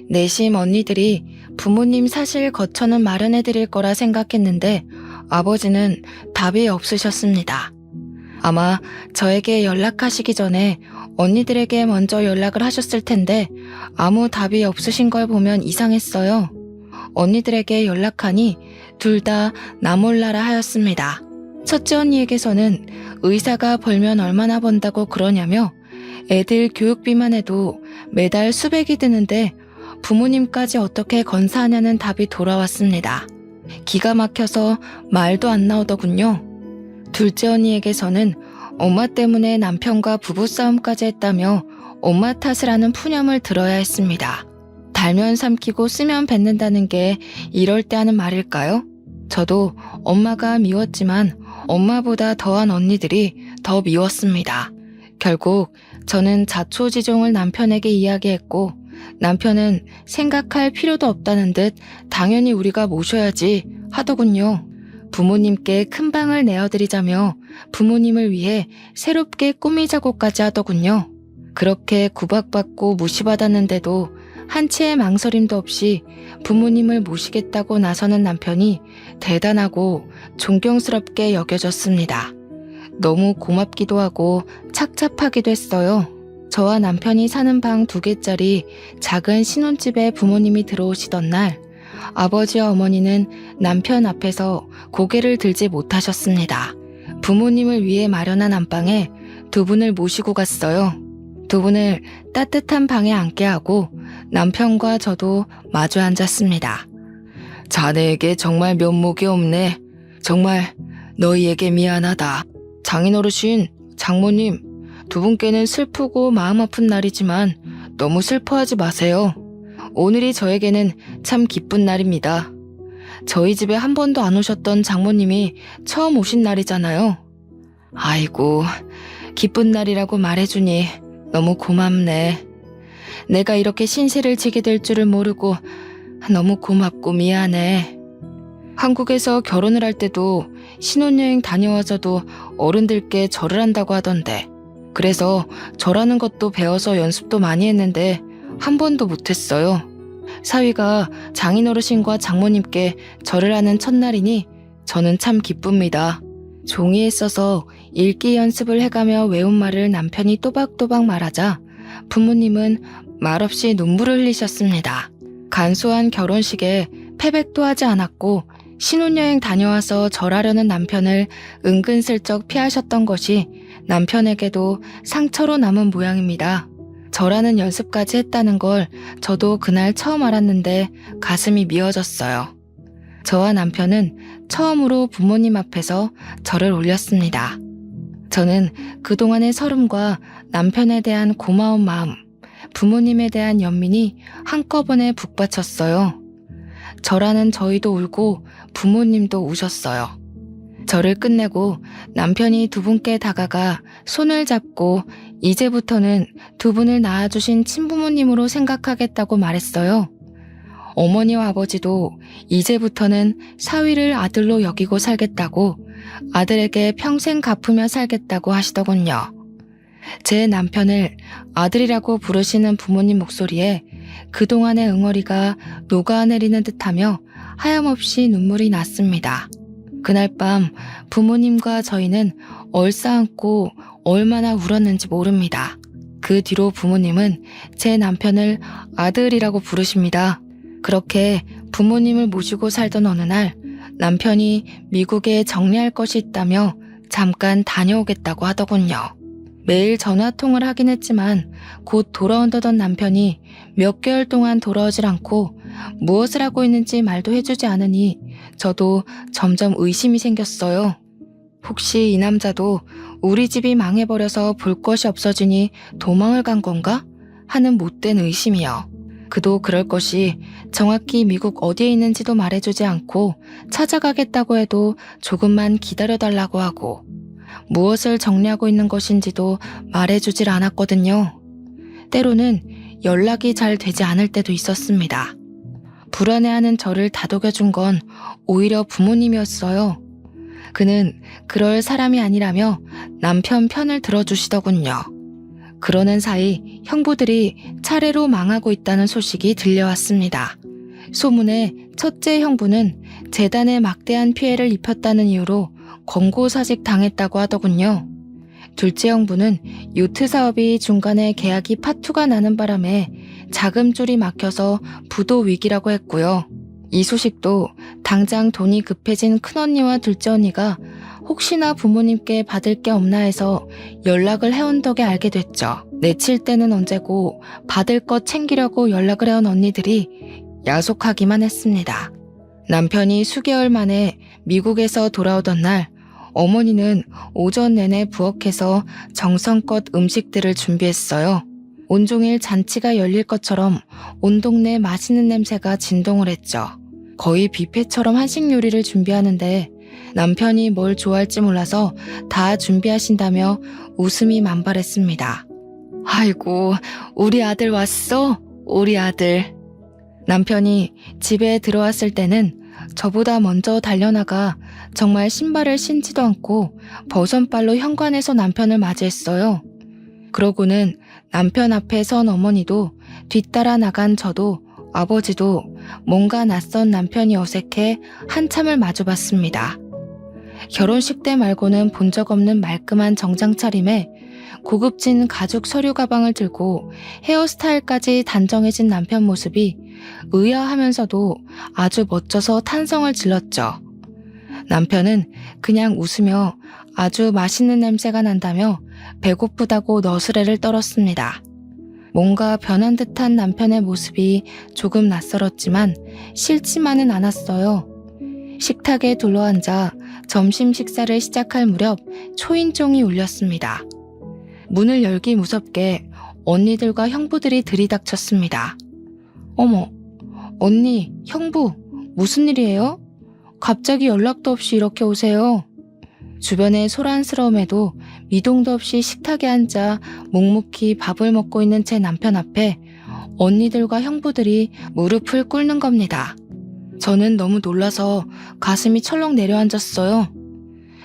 내심 언니들이 부모님 사실 거처는 마련해 드릴 거라 생각했는데 아버지는 답이 없으셨습니다. 아마 저에게 연락하시기 전에 언니들에게 먼저 연락을 하셨을 텐데 아무 답이 없으신 걸 보면 이상했어요. 언니들에게 연락하니 둘 다 나 몰라라 하였습니다. 첫째 언니에게서는 의사가 벌면 얼마나 번다고 그러냐며 애들 교육비만 해도 매달 수백이 드는데 부모님까지 어떻게 건사하냐는 답이 돌아왔습니다. 기가 막혀서 말도 안 나오더군요. 둘째 언니에게서는 엄마 때문에 남편과 부부싸움까지 했다며 엄마 탓을 하는 푸념을 들어야 했습니다. 달면 삼키고 쓰면 뱉는다는 게 이럴 때 하는 말일까요? 저도 엄마가 미웠지만 엄마보다 더한 언니들이 더 미웠습니다. 결국 저는 자초지종을 남편에게 이야기했고 남편은 생각할 필요도 없다는 듯 당연히 우리가 모셔야지 하더군요. 부모님께 큰 방을 내어드리자며 부모님을 위해 새롭게 꾸미자고까지 하더군요. 그렇게 구박받고 무시받았는데도 한치의 망설임도 없이 부모님을 모시겠다고 나서는 남편이 대단하고 존경스럽게 여겨졌습니다. 너무 고맙기도 하고 착잡하기도 했어요. 저와 남편이 사는 방 2개짜리 작은 신혼집에 부모님이 들어오시던 날 아버지와 어머니는 남편 앞에서 고개를 들지 못하셨습니다. 부모님을 위해 마련한 안방에 두 분을 모시고 갔어요. 두 분을 따뜻한 방에 앉게 하고 남편과 저도 마주 앉았습니다. 자네에게 정말 면목이 없네. 정말 너희에게 미안하다. 장인어르신, 장모님, 두 분께는 슬프고 마음 아픈 날이지만 너무 슬퍼하지 마세요. 오늘이 저에게는 참 기쁜 날입니다. 저희 집에 한 번도 안 오셨던 장모님이 처음 오신 날이잖아요. 아이고, 기쁜 날이라고 말해주니 너무 고맙네. 내가 이렇게 신세를 지게 될 줄을 모르고 너무 고맙고 미안해. 한국에서 결혼을 할 때도 신혼여행 다녀와서도 어른들께 절을 한다고 하던데 그래서 절하는 것도 배워서 연습도 많이 했는데 한 번도 못했어요. 사위가 장인어르신과 장모님께 절을 하는 첫날이니 저는 참 기쁩니다. 종이에 써서 읽기 연습을 해가며 외운 말을 남편이 또박또박 말하자 부모님은 말없이 눈물을 흘리셨습니다. 간소한 결혼식에 패백도 하지 않았고 신혼여행 다녀와서 절하려는 남편을 은근슬쩍 피하셨던 것이 남편에게도 상처로 남은 모양입니다. 절하는 연습까지 했다는 걸 저도 그날 처음 알았는데 가슴이 미어졌어요. 저와 남편은 처음으로 부모님 앞에서 절을 올렸습니다. 저는 그동안의 서름과 남편에 대한 고마운 마음, 부모님에 대한 연민이 한꺼번에 북받쳤어요. 절하는 저희도 울고 부모님도 우셨어요. 절을 끝내고 남편이 두 분께 다가가 손을 잡고 이제부터는 두 분을 낳아주신 친부모님으로 생각하겠다고 말했어요. 어머니와 아버지도 이제부터는 사위를 아들로 여기고 살겠다고 아들에게 평생 갚으며 살겠다고 하시더군요. 제 남편을 아들이라고 부르시는 부모님 목소리에 그동안의 응어리가 녹아내리는 듯하며 하염없이 눈물이 났습니다. 그날 밤 부모님과 저희는 얼싸안고 얼마나 울었는지 모릅니다. 그 뒤로 부모님은 제 남편을 아들이라고 부르십니다. 그렇게 부모님을 모시고 살던 어느 날 남편이 미국에 정리할 것이 있다며 잠깐 다녀오겠다고 하더군요. 매일 전화통을 하긴 했지만 곧 돌아온다던 남편이 몇 개월 동안 돌아오질 않고 무엇을 하고 있는지 말도 해주지 않으니 저도 점점 의심이 생겼어요. 혹시 이 남자도 우리 집이 망해버려서 볼 것이 없어지니 도망을 간 건가? 하는 못된 의심이요. 그도 그럴 것이 정확히 미국 어디에 있는지도 말해주지 않고 찾아가겠다고 해도 조금만 기다려달라고 하고 무엇을 정리하고 있는 것인지도 말해주질 않았거든요. 때로는 연락이 잘 되지 않을 때도 있었습니다. 불안해하는 저를 다독여준 건 오히려 부모님이었어요. 그는 그럴 사람이 아니라며 남편 편을 들어주시더군요. 그러는 사이 형부들이 차례로 망하고 있다는 소식이 들려왔습니다. 소문에 첫째 형부는 재단에 막대한 피해를 입혔다는 이유로 권고사직 당했다고 하더군요. 둘째 형부는 요트 사업이 중간에 계약이 파투가 나는 바람에 자금줄이 막혀서 부도 위기라고 했고요. 이 소식도 당장 돈이 급해진 큰언니와 둘째 언니가 혹시나 부모님께 받을 게 없나 해서 연락을 해온 덕에 알게 됐죠. 내칠 때는 언제고 받을 것 챙기려고 연락을 해온 언니들이 야속하기만 했습니다. 남편이 수개월 만에 미국에서 돌아오던 날 어머니는 오전 내내 부엌에서 정성껏 음식들을 준비했어요. 온종일 잔치가 열릴 것처럼 온 동네 맛있는 냄새가 진동을 했죠. 거의 뷔페처럼 한식 요리를 준비하는데 남편이 뭘 좋아할지 몰라서 다 준비하신다며 웃음이 만발했습니다. 아이고, 우리 아들 왔어? 우리 아들. 남편이 집에 들어왔을 때는 저보다 먼저 달려나가 정말 신발을 신지도 않고 버선발로 현관에서 남편을 맞이했어요. 그러고는 남편 앞에 선 어머니도 뒤따라 나간 저도 아버지도 뭔가 낯선 남편이 어색해 한참을 마주봤습니다. 결혼식 때 말고는 본 적 없는 말끔한 정장 차림에 고급진 가죽 서류 가방을 들고 헤어스타일까지 단정해진 남편 모습이 의아하면서도 아주 멋져서 탄성을 질렀죠. 남편은 그냥 웃으며 아주 맛있는 냄새가 난다며 배고프다고 너스레를 떨었습니다. 뭔가 변한 듯한 남편의 모습이 조금 낯설었지만 싫지만은 않았어요. 식탁에 둘러앉아 점심 식사를 시작할 무렵 초인종이 울렸습니다. 문을 열기 무섭게 언니들과 형부들이 들이닥쳤습니다. 어머, 언니, 형부, 무슨 일이에요? 갑자기 연락도 없이 이렇게 오세요. 주변의 소란스러움에도 미동도 없이 식탁에 앉아 묵묵히 밥을 먹고 있는 제 남편 앞에 언니들과 형부들이 무릎을 꿇는 겁니다. 저는 너무 놀라서 가슴이 철렁 내려앉았어요.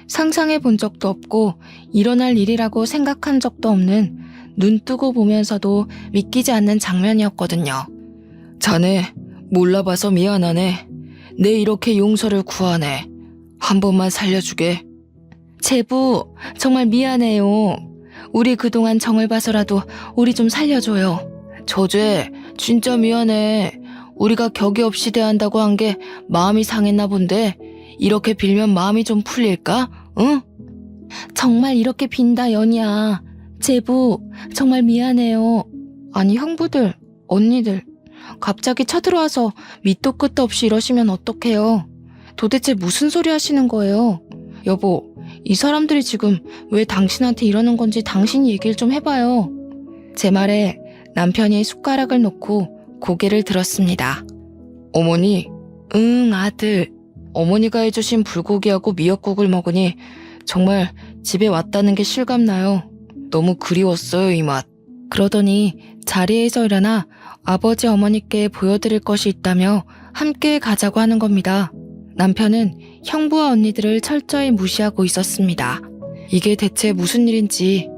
상상해 본 적도 없고 일어날 일이라고 생각한 적도 없는 눈 뜨고 보면서도 믿기지 않는 장면이었거든요. 자네, 몰라봐서 미안하네. 내 이렇게 용서를 구하네. 한 번만 살려주게. 제부, 정말 미안해요. 우리 그동안 정을 봐서라도 우리 좀 살려줘요. 저죄, 진짜 미안해. 우리가 격이 없이 대한다고 한 게 마음이 상했나 본데 이렇게 빌면 마음이 좀 풀릴까? 응? 정말 이렇게 빈다 연이야. 제부, 정말 미안해요. 아니 형부들, 언니들 갑자기 쳐들어와서 밑도 끝도 없이 이러시면 어떡해요. 도대체 무슨 소리 하시는 거예요? 여보, 이 사람들이 지금 왜 당신한테 이러는 건지 당신이 얘기를 좀 해봐요. 제 말에 남편이 숟가락을 놓고 고개를 들었습니다. 어머니, 응 아들. 어머니가 해주신 불고기하고 미역국을 먹으니 정말 집에 왔다는 게 실감나요. 너무 그리웠어요, 이 맛. 그러더니 자리에서 일어나 아버지 어머니께 보여드릴 것이 있다며 함께 가자고 하는 겁니다. 남편은 형부와 언니들을 철저히 무시하고 있었습니다. 이게 대체 무슨 일인지.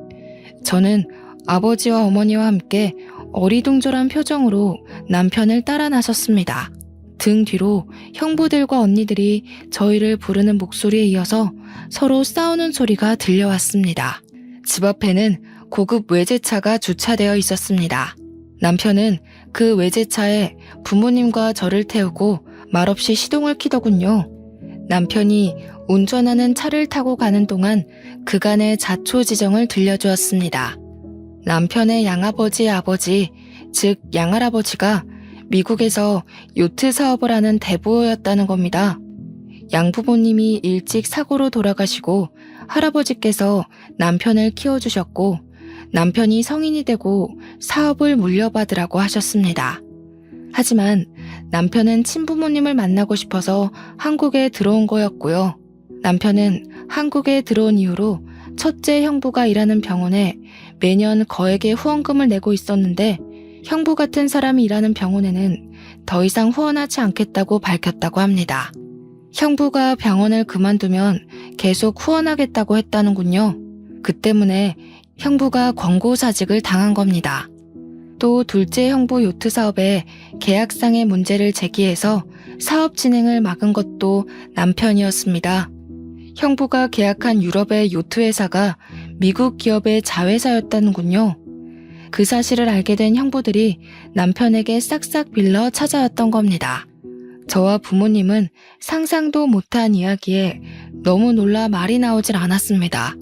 저는 아버지와 어머니와 함께 어리둥절한 표정으로 남편을 따라 나섰습니다. 등 뒤로 형부들과 언니들이 저희를 부르는 목소리에 이어서 서로 싸우는 소리가 들려왔습니다. 집 앞에는 고급 외제차가 주차되어 있었습니다. 남편은 그 외제차에 부모님과 저를 태우고 말없이 시동을 키더군요. 남편이 운전하는 차를 타고 가는 동안 그간의 자초지정을 들려주었습니다. 남편의 양아버지의 아버지, 즉 양할아버지가 미국에서 요트 사업을 하는 대부호였다는 겁니다. 양부모님이 일찍 사고로 돌아가시고 할아버지께서 남편을 키워주셨고 남편이 성인이 되고 사업을 물려받으라고 하셨습니다. 하지만 남편은 친부모님을 만나고 싶어서 한국에 들어온 거였고요. 남편은 한국에 들어온 이후로 첫째 형부가 일하는 병원에 매년 거액의 후원금을 내고 있었는데 형부 같은 사람이 일하는 병원에는 더 이상 후원하지 않겠다고 밝혔다고 합니다. 형부가 병원을 그만두면 계속 후원하겠다고 했다는군요. 그 때문에 형부가 권고사직을 당한 겁니다. 또 둘째 형부 요트 사업에 계약상의 문제를 제기해서 사업 진행을 막은 것도 남편이었습니다. 형부가 계약한 유럽의 요트 회사가 미국 기업의 자회사였다는군요. 그 사실을 알게 된 형부들이 남편에게 싹싹 빌러 찾아왔던 겁니다. 저와 부모님은 상상도 못한 이야기에 너무 놀라 말이 나오질 않았습니다.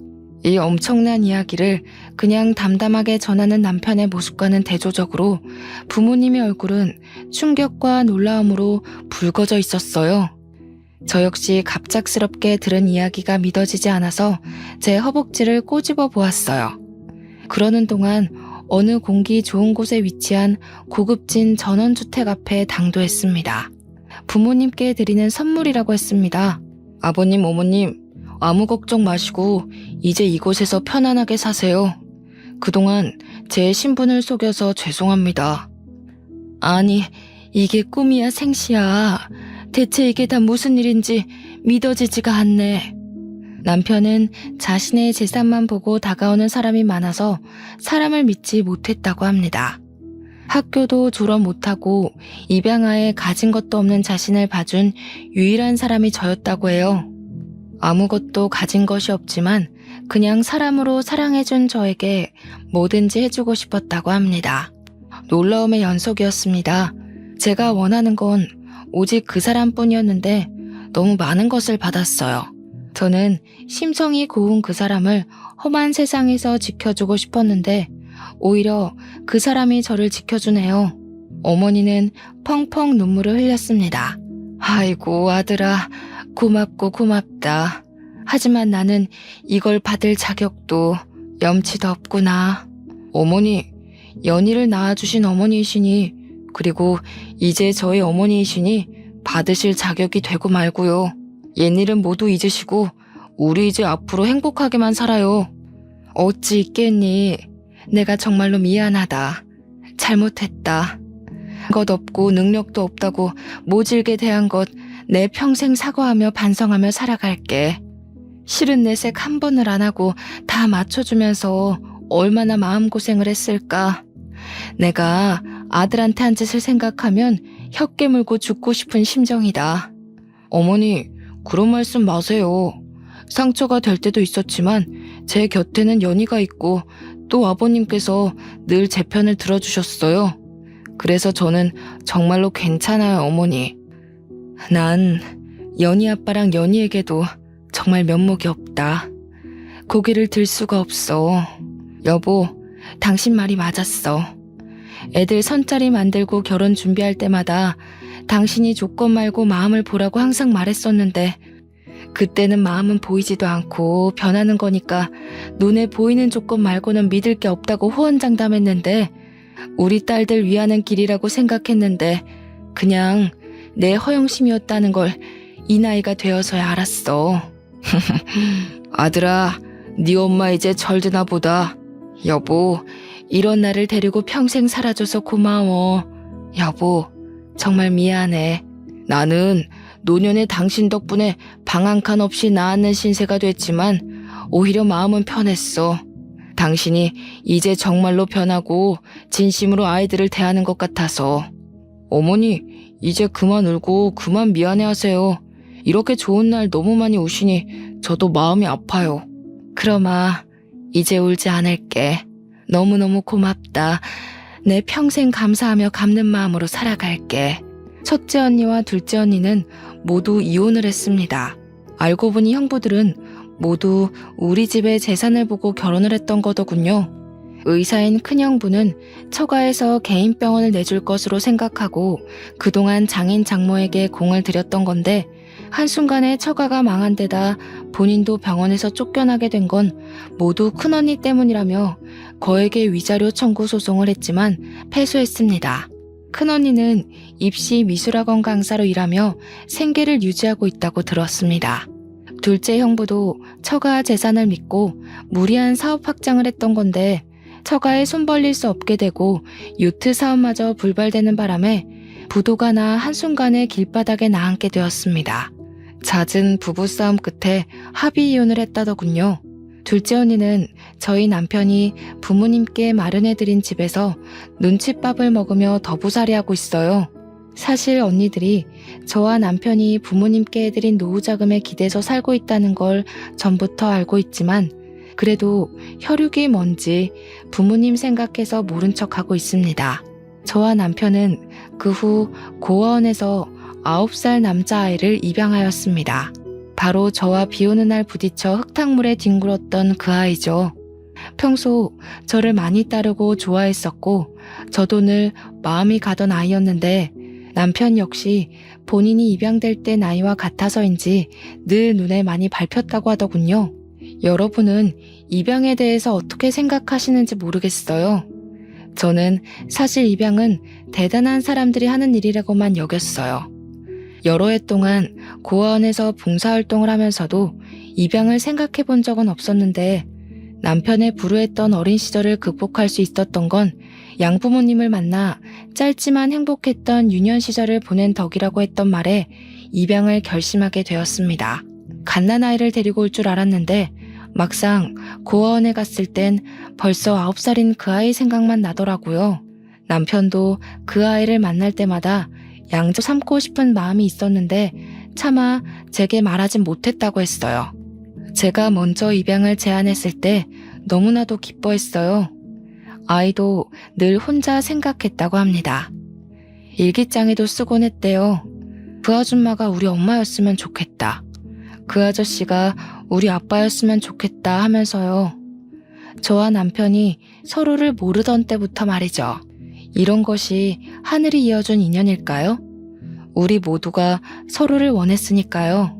이 엄청난 이야기를 그냥 담담하게 전하는 남편의 모습과는 대조적으로 부모님의 얼굴은 충격과 놀라움으로 붉어져 있었어요. 저 역시 갑작스럽게 들은 이야기가 믿어지지 않아서 제 허벅지를 꼬집어 보았어요. 그러는 동안 어느 공기 좋은 곳에 위치한 고급진 전원주택 앞에 당도했습니다. 부모님께 드리는 선물이라고 했습니다. 아버님, 어머님, 아무 걱정 마시고 이제 이곳에서 편안하게 사세요. 그동안 제 신분을 속여서 죄송합니다. 아니, 이게 꿈이야 생시야. 대체 이게 다 무슨 일인지 믿어지지가 않네. 남편은 자신의 재산만 보고 다가오는 사람이 많아서 사람을 믿지 못했다고 합니다. 학교도 졸업 못하고 입양아에 가진 것도 없는 자신을 봐준 유일한 사람이 저였다고 해요. 아무것도 가진 것이 없지만 그냥 사람으로 사랑해준 저에게 뭐든지 해주고 싶었다고 합니다. 놀라움의 연속이었습니다. 제가 원하는 건 오직 그 사람뿐이었는데 너무 많은 것을 받았어요. 저는 심성이 고운 그 사람을 험한 세상에서 지켜주고 싶었는데 오히려 그 사람이 저를 지켜주네요. 어머니는 펑펑 눈물을 흘렸습니다. 아이고 아들아, 고맙고 고맙다. 하지만 나는 이걸 받을 자격도 염치도 없구나. 어머니, 연희를 낳아주신 어머니이시니 그리고 이제 저의 어머니이시니 받으실 자격이 되고 말고요. 옛일은 모두 잊으시고 우리 이제 앞으로 행복하게만 살아요. 어찌 있겠니? 내가 정말로 미안하다. 잘못했다. 것 없고 능력도 없다고 모질게 대한 것 내 평생 사과하며 반성하며 살아갈게. 싫은 내색 한 번을 안 하고 다 맞춰주면서 얼마나 마음고생을 했을까. 내가 아들한테 한 짓을 생각하면 혀 깨물고 죽고 싶은 심정이다. 어머니, 그런 말씀 마세요. 상처가 될 때도 있었지만 제 곁에는 연희가 있고 또 아버님께서 늘 제 편을 들어주셨어요. 그래서 저는 정말로 괜찮아요, 어머니. 난 연희 아빠랑 연희에게도 정말 면목이 없다. 고개를 들 수가 없어. 여보, 당신 말이 맞았어. 애들 선자리 만들고 결혼 준비할 때마다 당신이 조건 말고 마음을 보라고 항상 말했었는데 그때는 마음은 보이지도 않고 변하는 거니까 눈에 보이는 조건 말고는 믿을 게 없다고 호언장담했는데 우리 딸들 위하는 길이라고 생각했는데 그냥 내 허영심이었다는 걸 이 나이가 되어서야 알았어. 아들아, 네 엄마 이제 절드나 보다. 여보, 이런 나를 데리고 평생 살아줘서 고마워. 여보, 정말 미안해. 나는 노년의 당신 덕분에 방 한 칸 없이 낳았는 신세가 됐지만 오히려 마음은 편했어. 당신이 이제 정말로 변하고 진심으로 아이들을 대하는 것 같아서. 어머니, 이제 그만 울고 그만 미안해하세요. 이렇게 좋은 날 너무 많이 우시니 저도 마음이 아파요. 그럼아, 이제 울지 않을게. 너무너무 고맙다. 내 평생 감사하며 갚는 마음으로 살아갈게. 첫째 언니와 둘째 언니는 모두 이혼을 했습니다. 알고 보니 형부들은 모두 우리 집의 재산을 보고 결혼을 했던 거더군요. 의사인 큰형부는 처가에서 개인 병원을 내줄 것으로 생각하고 그동안 장인 장모에게 공을 들였던 건데 한순간에 처가가 망한 데다 본인도 병원에서 쫓겨나게 된 건 모두 큰언니 때문이라며 거액의 위자료 청구 소송을 했지만 패소했습니다. 큰언니는 입시 미술학원 강사로 일하며 생계를 유지하고 있다고 들었습니다. 둘째 형부도 처가 재산을 믿고 무리한 사업 확장을 했던 건데 처가에 손 벌릴 수 없게 되고 요트 사업마저 불발되는 바람에 부도가 나 한순간에 길바닥에 나앉게 되었습니다. 잦은 부부싸움 끝에 합의 이혼을 했다더군요. 둘째 언니는 저희 남편이 부모님께 마련해드린 집에서 눈칫밥을 먹으며 더부살이하고 있어요. 사실 언니들이 저와 남편이 부모님께 해드린 노후자금에 기대서 살고 있다는 걸 전부터 알고 있지만 그래도 혈육이 뭔지 부모님 생각해서 모른 척하고 있습니다. 저와 남편은 그 후 고아원에서 9살 남자아이를 입양하였습니다. 바로 저와 비오는 날 부딪혀 흙탕물에 뒹굴었던 그 아이죠. 평소 저를 많이 따르고 좋아했었고 저도 늘 마음이 가던 아이였는데 남편 역시 본인이 입양될 때 나이와 같아서인지 늘 눈에 많이 밟혔다고 하더군요. 여러분은 입양에 대해서 어떻게 생각하시는지 모르겠어요. 저는 사실 입양은 대단한 사람들이 하는 일이라고만 여겼어요. 여러 해 동안 고아원에서 봉사활동을 하면서도 입양을 생각해 본 적은 없었는데 남편의 불우했던 어린 시절을 극복할 수 있었던 건 양부모님을 만나 짧지만 행복했던 유년 시절을 보낸 덕이라고 했던 말에 입양을 결심하게 되었습니다. 갓난아이를 데리고 올 줄 알았는데 막상 고아원에 갔을 땐 벌써 9살인 그 아이 생각만 나더라고요. 남편도 그 아이를 만날 때마다 양조 삼고 싶은 마음이 있었는데 차마 제게 말하진 못했다고 했어요. 제가 먼저 입양을 제안했을 때 너무나도 기뻐했어요. 아이도 늘 혼자 생각했다고 합니다. 일기장에도 쓰곤 했대요. 그 아줌마가 우리 엄마였으면 좋겠다. 그 아저씨가 우리 아빠였으면 좋겠다 하면서요. 저와 남편이 서로를 모르던 때부터 말이죠. 이런 것이 하늘이 이어준 인연일까요? 우리 모두가 서로를 원했으니까요.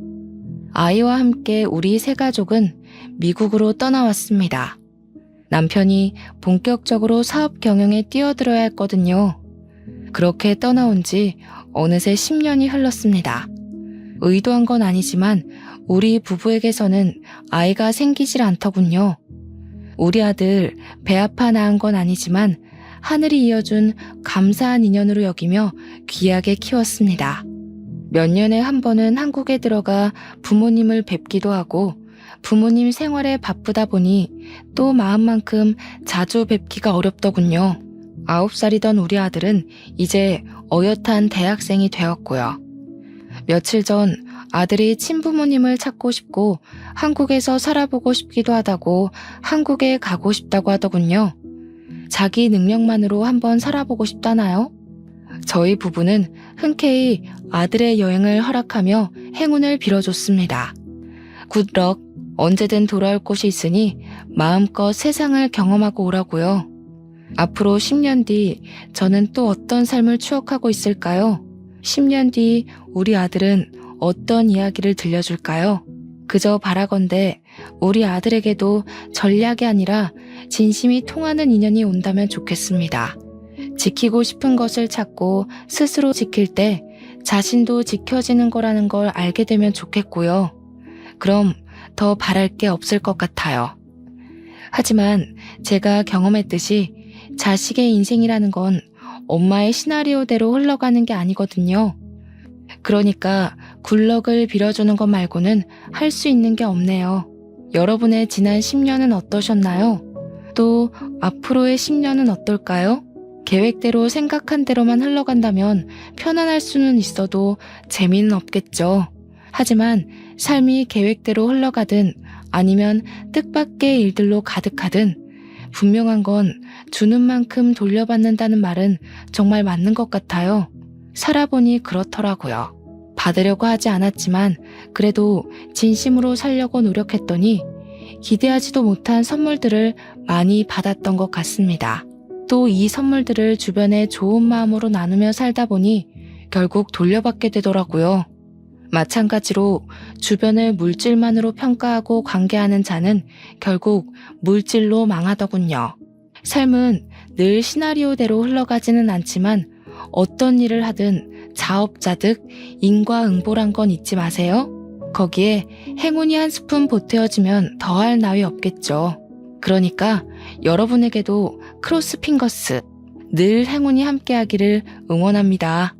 아이와 함께 우리 세 가족은 미국으로 떠나왔습니다. 남편이 본격적으로 사업 경영에 뛰어들어야 했거든요. 그렇게 떠나온 지 어느새 10년이 흘렀습니다. 의도한 건 아니지만 우리 부부에게서는 아이가 생기질 않더군요. 우리 아들 배 아파 낳은 건 아니지만 하늘이 이어준 감사한 인연으로 여기며 귀하게 키웠습니다. 몇 년에 한 번은 한국에 들어가 부모님을 뵙기도 하고 부모님 생활에 바쁘다 보니 또 마음만큼 자주 뵙기가 어렵더군요. 9살이던 우리 아들은 이제 어엿한 대학생이 되었고요. 며칠 전 아들이 친부모님을 찾고 싶고 한국에서 살아보고 싶기도 하다고 한국에 가고 싶다고 하더군요. 자기 능력만으로 한번 살아보고 싶다나요? 저희 부부는 흔쾌히 아들의 여행을 허락하며 행운을 빌어줬습니다. 굿럭, 언제든 돌아올 곳이 있으니 마음껏 세상을 경험하고 오라고요. 앞으로 10년 뒤 저는 또 어떤 삶을 추억하고 있을까요? 10년 뒤 우리 아들은 어떤 이야기를 들려줄까요? 그저 바라건대 우리 아들에게도 전략이 아니라 진심이 통하는 인연이 온다면 좋겠습니다. 지키고 싶은 것을 찾고 스스로 지킬 때 자신도 지켜지는 거라는 걸 알게 되면 좋겠고요. 그럼 더 바랄 게 없을 것 같아요. 하지만 제가 경험했듯이 자식의 인생이라는 건 엄마의 시나리오대로 흘러가는 게 아니거든요. 그러니까 굴럭을 빌어주는 것 말고는 할 수 있는 게 없네요. 여러분의 지난 10년은 어떠셨나요? 또 앞으로의 10년은 어떨까요? 계획대로 생각한 대로만 흘러간다면 편안할 수는 있어도 재미는 없겠죠. 하지만 삶이 계획대로 흘러가든 아니면 뜻밖의 일들로 가득하든 분명한 건 주는 만큼 돌려받는다는 말은 정말 맞는 것 같아요. 살아보니 그렇더라고요. 받으려고 하지 않았지만 그래도 진심으로 살려고 노력했더니 기대하지도 못한 선물들을 많이 받았던 것 같습니다. 또 이 선물들을 주변에 좋은 마음으로 나누며 살다 보니 결국 돌려받게 되더라고요. 마찬가지로 주변을 물질만으로 평가하고 관계하는 자는 결국 물질로 망하더군요. 삶은 늘 시나리오대로 흘러가지는 않지만 어떤 일을 하든 자업자득 인과응보란 건 잊지 마세요. 거기에 행운이 한 스푼 보태어지면 더할 나위 없겠죠. 그러니까 여러분에게도 크로스핑거스 늘 행운이 함께하기를 응원합니다.